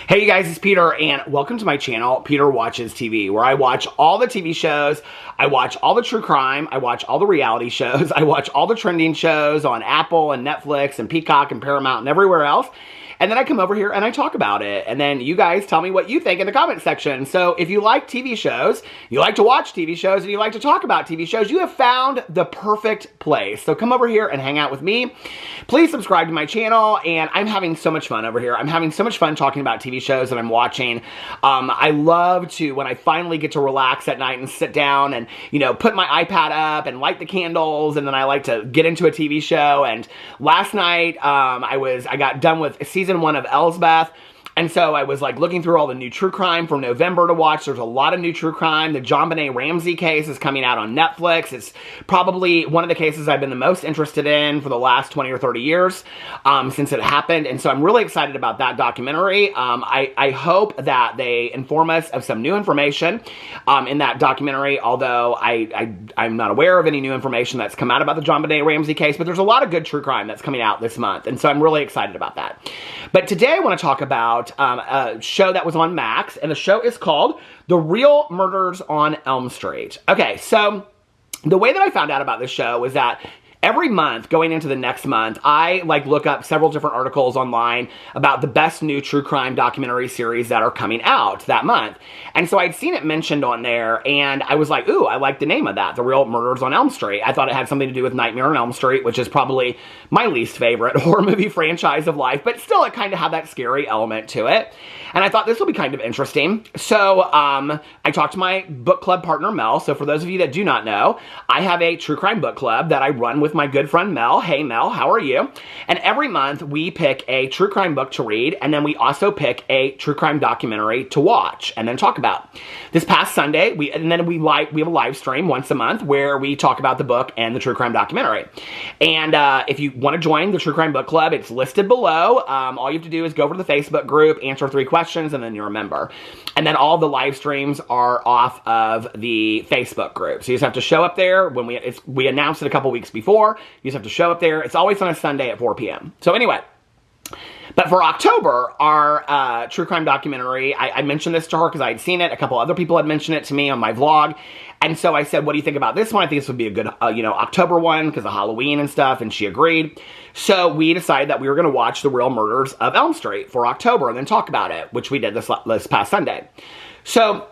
Hey you guys, it's Peter and welcome to my channel, Peter Watches TV, where I watch all the TV shows, I watch all the true crime, I watch all the reality shows, I watch all the trending shows on Apple and Netflix and Peacock and Paramount and everywhere else. And then I come over here and I talk about it. And then you guys tell me what you think in the comment section. So if you like TV shows, you like to watch TV shows, and you like to talk about TV shows, you have found the perfect place. So come over here and hang out with me. Please subscribe to my channel. And I'm having so much fun over here. I'm having so much fun talking about TV shows that I'm watching. I love to, when I finally get to relax at night and sit down and, you know, put my iPad up and light the candles. And then I like to get into a TV show. And last night, I got done with season 1 of Elsbeth. And so I was like looking through all the new true crime from November to watch. There's a lot of new true crime. The JonBenet Ramsey case is coming out on Netflix. It's probably one of the cases I've been the most interested in for the last 20 or 30 years since it happened. And so I'm really excited about that documentary. I hope that they inform us of some new information in that documentary, although I'm not aware of any new information that's come out about the JonBenet Ramsey case, but there's a lot of good true crime that's coming out this month. And so I'm really excited about that. But today I want to talk about a show that was on Max, and the show is called The Real Murders on Elm Street. Okay, so the way that I found out about this show was that every month, going into the next month, I look up several different articles online about the best new true crime documentary series that are coming out that month. And so I'd seen it mentioned on there, and I was like, ooh, I like the name of that, The Real Murders on Elm Street. I thought it had something to do with Nightmare on Elm Street, which is probably my least favorite horror movie franchise of life, but still it kind of had that scary element to it. And I thought this will be kind of interesting. So I talked to my book club partner, Mel. So for those of you that do not know, I have a true crime book club that I run with my good friend Mel. Hey Mel, how are you? And every month we pick a true crime book to read, and then we also pick a true crime documentary to watch and then talk about. This past Sunday, we have a live stream once a month where we talk about the book and the true crime documentary. And if you want to join the true crime book club, it's listed below. All you have to do is go over to the Facebook group, answer 3 questions, and then you're a member. And then all the live streams are off of the Facebook group. So you just have to show up there when we announced it a couple weeks before. You just have to show up there. It's always on a Sunday at 4 p.m. So anyway, but for October, our true crime documentary, I mentioned this to her because I had seen it. A couple other people had mentioned it to me on my vlog. And so I said, what do you think about this one? I think this would be a good, October one because of Halloween and stuff. And she agreed. So we decided that we were going to watch The Real Murders of Elm Street for October and then talk about it, which we did this past Sunday. So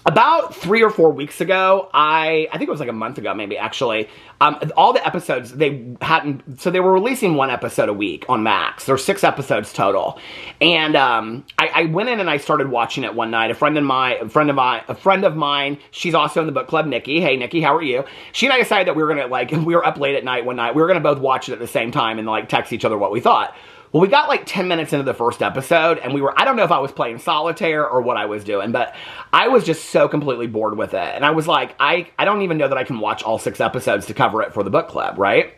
about 3 or 4 weeks ago, I think it was like a month ago, maybe actually, all the episodes, they were releasing 1 episode a week on Max. There's 6 episodes total. And I went in and I started watching it one night. A friend of mine, she's also in the book club, Nikki. Hey Nikki, how are you? She and I decided that we were gonna we were up late at night one night. We were gonna both watch it at the same time and text each other what we thought. Well, we got 10 minutes into the first episode, and I don't know if I was playing solitaire or what I was doing, but I was just so completely bored with it. And I was like, I don't even know that I can watch all 6 episodes to cover it for the book club, right?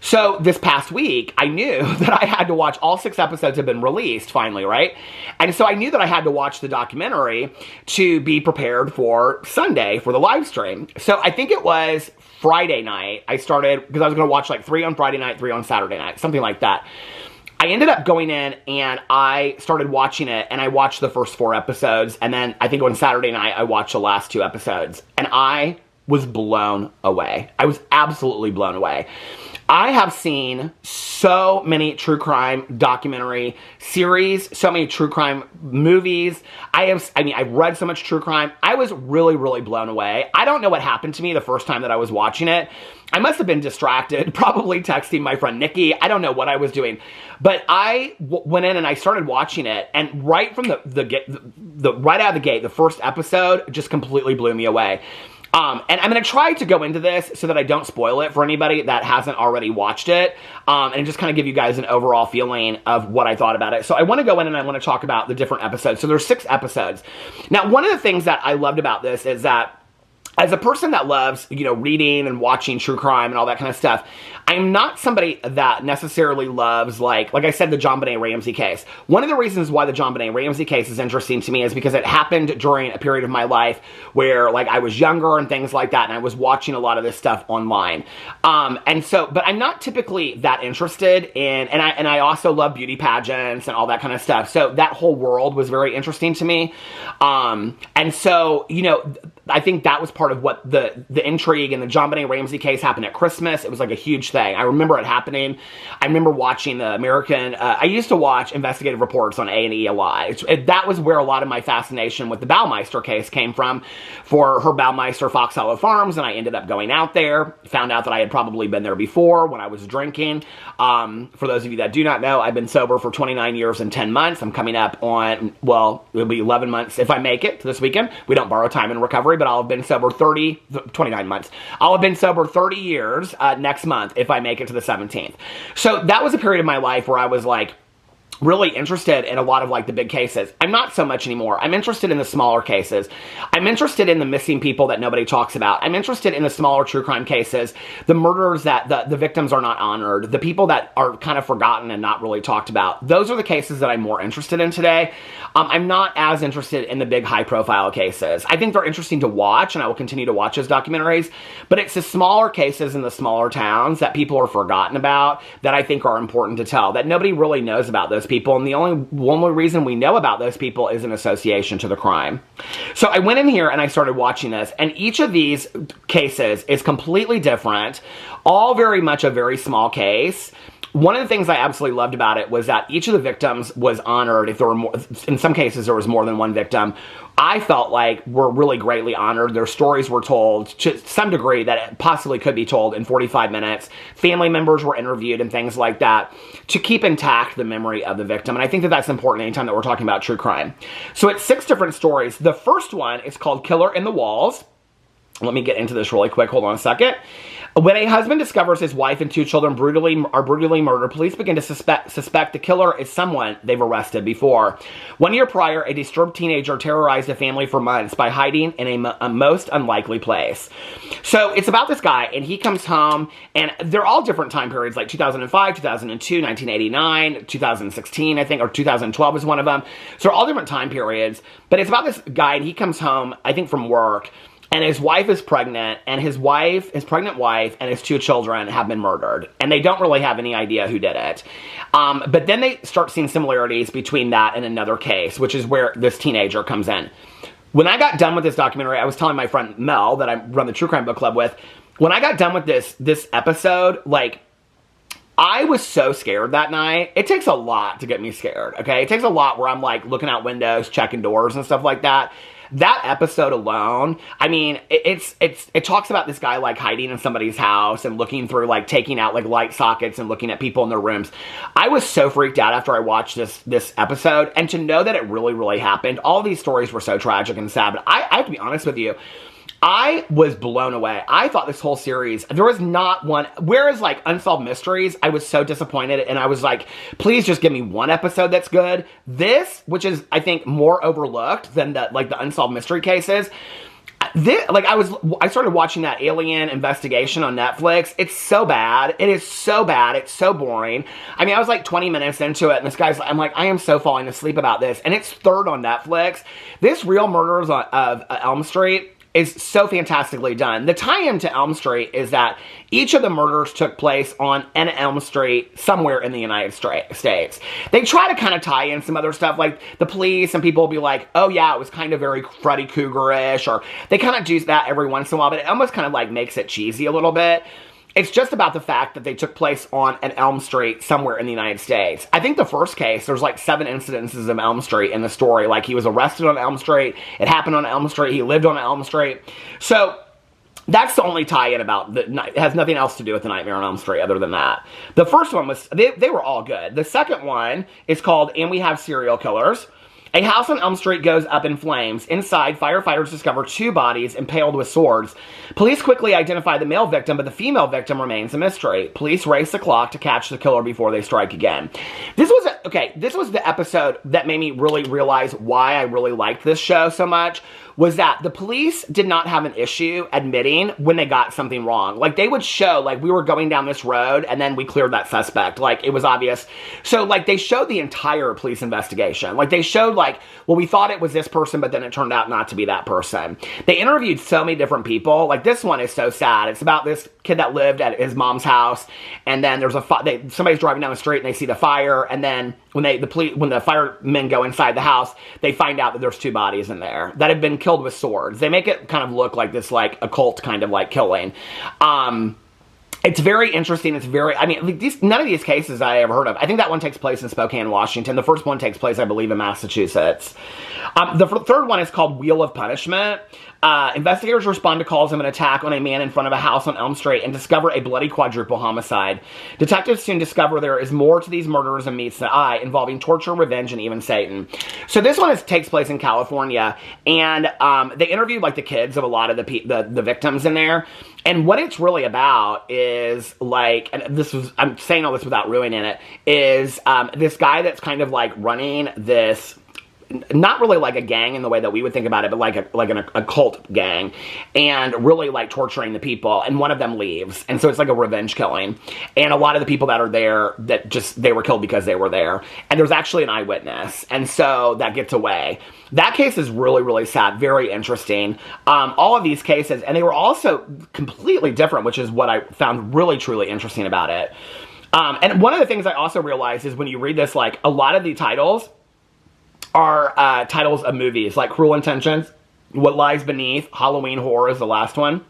So this past week, I knew that I had to watch all 6 episodes have been released finally, right? And so I knew that I had to watch the documentary to be prepared for Sunday for the live stream. So I think it was Friday night I started, because I was going to watch 3 on Friday night, 3 on Saturday night, something like that. I ended up going in and I started watching it, and I watched the first 4 episodes, and then I think on Saturday night I watched the last 2 episodes, and I was blown away. I was absolutely blown away. I have seen so many true crime documentary series, so many true crime movies. I've read so much true crime. I was really, really blown away. I don't know what happened to me the first time that I was watching it. I must have been distracted, probably texting my friend Nikki. I don't know what I was doing. But I went in and I started watching it, and right from right out of the gate, the first episode just completely blew me away. And I'm going to try to go into this so that I don't spoil it for anybody that hasn't already watched it, and just kind of give you guys an overall feeling of what I thought about it. So I want to go in and I want to talk about the different episodes. So there's 6 episodes. Now, one of the things that I loved about this is that as a person that loves, reading and watching true crime and all that kind of stuff, I'm not somebody that necessarily loves, like I said, the JonBenet Ramsey case. One of the reasons why the JonBenet Ramsey case is interesting to me is because it happened during a period of my life where, I was younger and things like that, and I was watching a lot of this stuff online. But I'm not typically that interested in, and I also love beauty pageants and all that kind of stuff. So that whole world was very interesting to me. I think that was part of what the intrigue, and the JonBenet Ramsey case happened at Christmas. It was like a huge thing. I remember it happening. I remember watching the American, I used to watch investigative reports on A&E a lot. That was where a lot of my fascination with the Baumeister case came from, for Herb Baumeister, Fox Hollow Farms, and I ended up going out there, found out that I had probably been there before when I was drinking. For those of you that do not know, I've been sober for 29 years and 10 months. I'm coming up on, it'll be 11 months if I make it to this weekend. We don't borrow time in recovery, but I'll have been sober 29 months. I'll have been sober 30 years next month if I make it to the 17th. So that was a period of my life where I was really interested in a lot of the big cases. I'm not so much anymore. I'm interested in the smaller cases. I'm interested in the missing people that nobody talks about. I'm interested in the smaller true crime cases, the murders that the victims are not honored, the people that are kind of forgotten and not really talked about. Those are the cases that I'm more interested in today. I'm not as interested in the big high-profile cases. I think they're interesting to watch, and I will continue to watch those documentaries, but it's the smaller cases in the smaller towns that people are forgotten about that I think are important to tell, that nobody really knows about those people, and the only reason we know about those people is in association to the crime. So I went in here and I started watching this, and each of these cases is completely different, all very much a very small case. One of the things I absolutely loved about it was that each of the victims was honored. If there were more, in some cases there was more than one victim, I felt like were really greatly honored. Their stories were told to some degree that it possibly could be told in 45 minutes. Family members were interviewed and things like that to keep intact the memory of the victim. And I think that that's important anytime that we're talking about true crime. So it's 6 different stories. The first one is called Killer in the Walls. Let me get into this really quick. Hold on a second. When a husband discovers his wife and 2 children are brutally murdered, police begin to suspect the killer is someone they've arrested before. 1 year prior, a disturbed teenager terrorized a family for months by hiding in a most unlikely place. So it's about this guy, and he comes home, and they're all different time periods, like 2005, 2002, 1989, 2016, I think, or 2012 is one of them. So they're all different time periods, but it's about this guy, and he comes home, I think, from work, and his wife is pregnant, and his pregnant wife, and his 2 children have been murdered. And they don't really have any idea who did it. But then they start seeing similarities between that and another case, which is where this teenager comes in. When I got done with this documentary, I was telling my friend Mel, that I run the True Crime Book Club with, when I got done with this episode, I was so scared that night. It takes a lot to get me scared, okay? It takes a lot where I'm looking out windows, checking doors and stuff like that. That episode alone, I mean, it talks about this guy hiding in somebody's house and looking through taking out light sockets and looking at people in their rooms. I was so freaked out after I watched this episode, and to know that it really, really happened. All these stories were so tragic and sad, but I have to be honest with you, I was blown away. I thought this whole series, there was not one, whereas Unsolved Mysteries, I was so disappointed, and I was please just give me one episode that's good. This, which is, I think, more overlooked than the Unsolved Mystery cases, I started watching that Alien Investigation on Netflix. It's so bad. It is so bad. It's so boring. I mean, I was 20 minutes into it, and this guy's, I'm I am so falling asleep about this, and it's 3rd on Netflix. This Real Murders of Elm Street is so fantastically done. The tie-in to Elm Street is that each of the murders took place on an Elm Street somewhere in the United States. They try to kind of tie in some other stuff, the police, and people will be oh yeah, it was kind of very Freddy Krueger-ish, or they kind of do that every once in a while, but it almost kind of makes it cheesy a little bit. It's just about the fact that they took place on an Elm Street somewhere in the United States. I think the first case, there's 7 incidences of Elm Street in the story. He was arrested on Elm Street, it happened on Elm Street, he lived on Elm Street. So that's the only tie-in about it has nothing else to do with the Nightmare on Elm Street other than that. The first one was, they were all good. The second one is called And We Have Serial Killers. A house on Elm Street goes up in flames. Inside, firefighters discover 2 bodies impaled with swords. Police quickly identify the male victim, but the female victim remains a mystery. Police race the clock to catch the killer before they strike again. This was this was the episode that made me really realize why I really liked this show so much, was that the police did not have an issue admitting when they got something wrong. Like, they would show, like, we were going down this road, and then we cleared that suspect. Like, it was obvious. So, like, they showed the entire police investigation. Like, they showed, like, well, we thought it was this person, but then it turned out not to be that person. They interviewed so many different people. Like, this one is so sad. It's about this kid that lived at his mom's house, and then there's somebody's driving down the street, and they see the fire, and then when the firemen go inside the house, they find out that there's 2 bodies in there that have been killed with swords. They make it kind of look like this, like, occult kind of, like, killing. It's very interesting. It's very, I mean, none of these cases I ever heard of. I think that one takes place in Spokane, Washington. The first one takes place, I believe, in Massachusetts. The third one is called Wheel of Punishment. Investigators respond to calls of an attack on a man in front of a house on Elm Street and discover a bloody quadruple homicide. Detectives soon discover there is more to these murders than meets the eye, involving torture, revenge, and even Satan. So this one takes place in California, and they interviewed, like, the kids of a lot of the victims in there. And what it's really about is, like, and I'm saying all this without ruining it, is this guy that's kind of, like, running this, not really like a gang in the way that we would think about it, but like a cult gang, and really, like, torturing the people, and one of them leaves, and so it's like a revenge killing, and a lot of the people that are there, they were killed because they were there, and there's actually an eyewitness, and so that gets away. That case is really, really sad, very interesting. All of these cases, and they were also completely different, which is what I found really, truly interesting about it. And one of the things I also realized is when you read this, like, a lot of the titles are titles of movies, like Cruel Intentions, What Lies Beneath, Halloween Horror is the last one.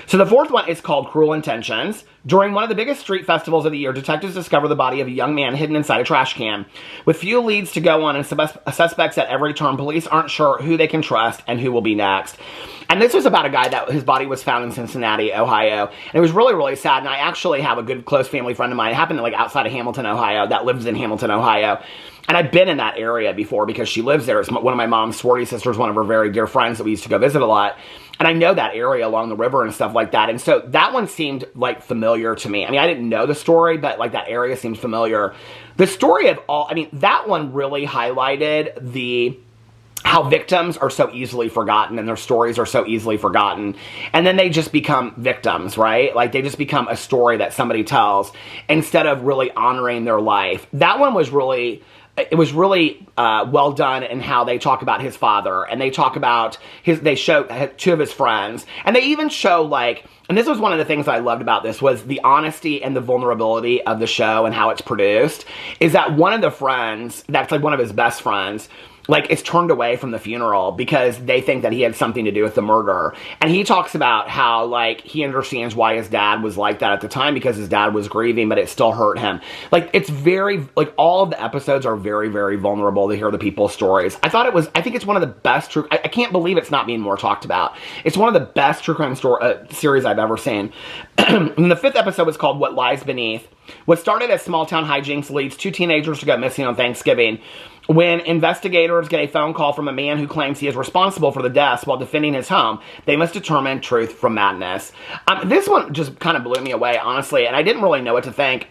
So the fourth one is called Cruel Intentions. During one of the biggest street festivals of the year, detectives discover the body of a young man hidden inside a trash can. With few leads to go on and suspects at every turn, police aren't sure who they can trust and who will be next. And this was about a guy that his body was found in Cincinnati, Ohio. And it was really, really sad. And I actually have a good close family friend of mine. It happened, like, outside of Hamilton, Ohio, that lives in Hamilton, Ohio. And I've been in that area before because she lives there. It's one of my mom's sorority sisters, one of her very dear friends that we used to go visit a lot. And I know that area along the river and stuff like that. And so that one seemed, like, familiar to me. I mean, I didn't know the story, but, like, that area seemed familiar. The story of that one really highlighted how victims are so easily forgotten and their stories are so easily forgotten. And then they just become victims, right? Like, they just become a story that somebody tells instead of really honoring their life. That one was really... It was really well done in how they talk about his father, and they talk about they show 2 of his friends, and they even show, like, and this was one of the things that I loved about this, was the honesty and the vulnerability of the show and how it's produced, is that one of the friends, that's, like, one of his best friends, like, is turned away from the funeral because they think that he had something to do with the murder. And he talks about how, like, he understands why his dad was like that at the time because his dad was grieving, but it still hurt him. Like, it's very, like, all of the episodes are very, very vulnerable to hear the people's stories. I think it's one of the best I can't believe it's not being more talked about. It's one of the best true crime series I've ever seen. And the 5th episode was called What Lies Beneath. What started as small town hijinks leads 2 teenagers to go missing on Thanksgiving, when investigators get a phone call from a man who claims he is responsible for the deaths while defending his home. They must determine truth from madness. This one just kind of blew me away, honestly, and I didn't really know what to think.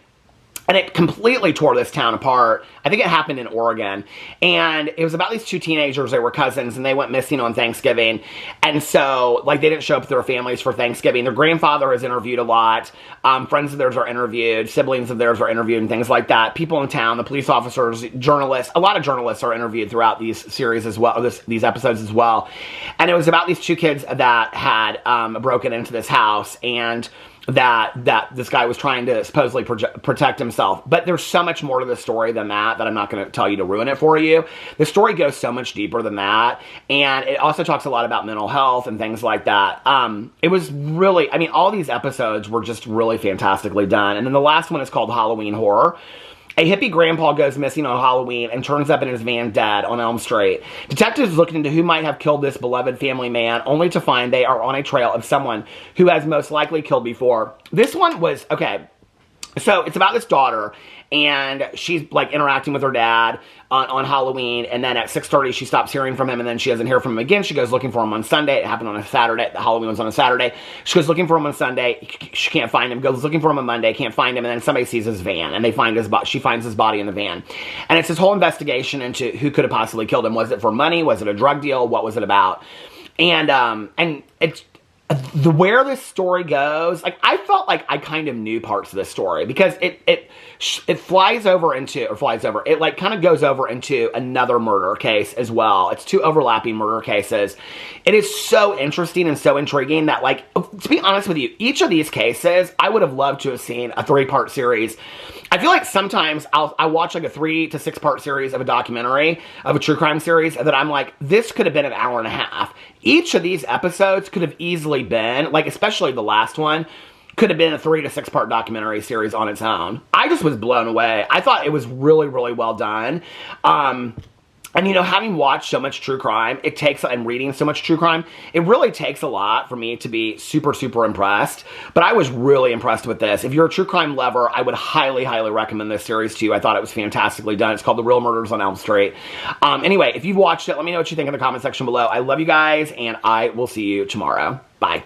And it completely tore this town apart. I think it happened in Oregon. And it was about these 2 teenagers. They were cousins, and they went missing on Thanksgiving. And so, like, they didn't show up with their families for Thanksgiving. Their grandfather is interviewed a lot. Friends of theirs are interviewed. Siblings of theirs are interviewed and things like that. People in town, the police officers, journalists. A lot of journalists are interviewed throughout these series as well, these episodes as well. And it was about these 2 kids that had broken into this house, and that this guy was trying to supposedly protect himself. But there's so much more to the story than that I'm not going to tell you to ruin it for you. The story goes so much deeper than that, and it also talks a lot about mental health and things like that. It was really, I mean, all these episodes were just really fantastically done. And then the last one is called Halloween Horror. A hippie grandpa goes missing on Halloween and turns up in his van dead on Elm Street. Detectives look into who might have killed this beloved family man, only to find they are on a trail of someone who has most likely killed before. This one was, okay, So it's about this daughter, and she's like interacting with her dad on Halloween, and then at 6:30 she stops hearing from him, and then she doesn't hear from him again. She goes looking for him on Sunday. It happened on a Saturday. The Halloween was on a Saturday. She goes looking for him on Sunday. She can't find him. Goes looking for him on Monday. Can't find him, and then somebody sees his van, and she finds his body in the van. And it's this whole investigation into who could have possibly killed him. Was it for money? Was it a drug deal? What was it about? And it's where this story goes, like, I felt like I kind of knew parts of this story, because it like kind of goes over into another murder case as well. It's two overlapping murder cases. It is so interesting and so intriguing that, like, to be honest with you, each of these cases, I would have loved to have seen a 3-part series. I feel like sometimes I watch like a 3 to 6 part series of a documentary, of a true crime series, that I'm like, this could have been an hour and a half. Each of these episodes could have easily been, like, especially the last one, could have been a 3 to 6 part documentary series on its own. I just was blown away. I thought it was really, really well done. And, you know, having watched so much true crime, and reading so much true crime, it really takes a lot for me to be super, super impressed. But I was really impressed with this. If you're a true crime lover, I would highly, highly recommend this series to you. I thought it was fantastically done. It's called The Real Murders on Elm Street. Anyway, if you've watched it, let me know what you think in the comment section below. I love you guys, and I will see you tomorrow. Bye.